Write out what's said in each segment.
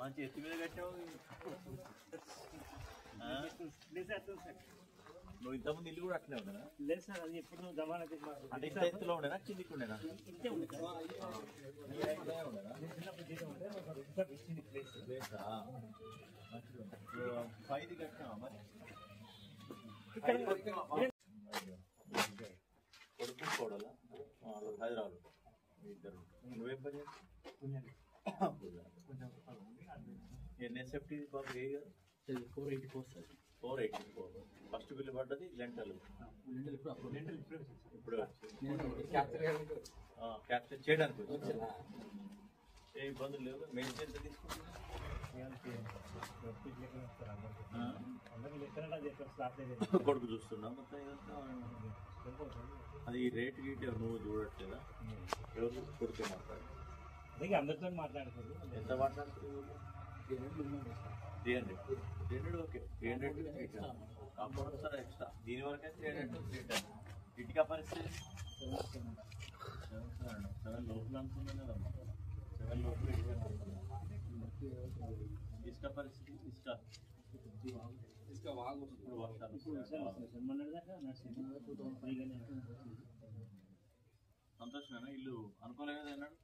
మంచి ఎత్తి మీద కట్టావు. నువ్వు ఇంతకుముందు ఇల్లు కూడా అట్లే ఉండేనా? లేదు సార్, అది ఎప్పుడు జమానా అంటే ఇంత ఎత్తులో ఉండేనా, కిందికి ఉండేనా? పైది కట్టినా మరి కొడుకు కోడలా హైదరాబాద్ ఇద్దరు. నువ్వేం పని ఎన్ఎస్ఎఫ్టీ బాబు ఏ గారు? 484 సార్. 484 ఫస్ట్ బిల్లు పడ్డది. లెంటలు ఇప్పుడే వచ్చింది. క్యాప్చర్ చేయడానికి వచ్చి ఏ ఇబ్బందులు లేవు. మెడిసిన్ ఎంత తీసుకుంటున్నా? కొడుకు చూస్తున్నా మొత్తం ఇదంతా. అది రేటు గీటు నువ్వు చూడట్లేదా? ఎవరు కొడుకే మాట్లాడు? అందరితో మాట్లాడుతుంది. ఎంత మాట్లాడుతుంది? 300 ఓకే. 300 compound sir extra. దీని వరకు అయితే 300 ఇటుక పరిస్థితి 7 లోపల అనుకున్నాను కదమ్మా. 7 లోపల ఇసుక పరిస్థితి. ఇసుక బాగా ఇప్పుడు వర్షాలు సంతోషమేనా? ఇల్లు అనుకోలేదు కదా అన్నాడు.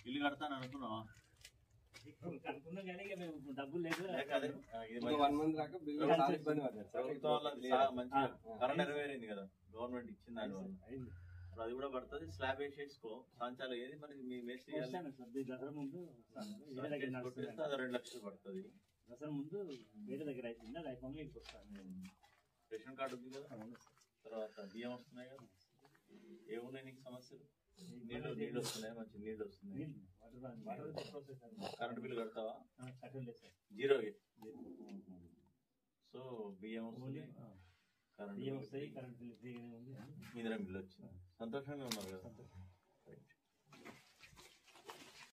ఇల్లు కడతాను అనుకున్నావా? డబ్బులు లేదు. మంచిగా కరెంట్ నెరవేరింది కదా, గవర్నమెంట్ ఇచ్చింది. దాని వల్ల ఇప్పుడు అది కూడా పడుతుంది. స్లాబ్ వేసేసుకో. సాంచాలు ఏది మరి మీ మేస్త్రి ముందు 2 లక్షలు పడుతుంది. దసరా ముందు వేరే దగ్గర అయిపోయింది. అది అయిపోయి ఇంటికి వస్తాను. రేషన్ కార్డు ఉంది కదా, తర్వాత బియ్యం వస్తున్నాయి కదా. ఏమున్నాయి నీకు సమస్యలు? నీళ్ళు వస్తున్నాయి, మంచి నీళ్ళు వస్తున్నాయి. కరెంట్ బిల్లు కడతావా? జీరో. సో బియ్యం వస్తుంది, కరెంట్ బిల్లు వచ్చింది. సంతోషంగా ఉన్నారు కదా.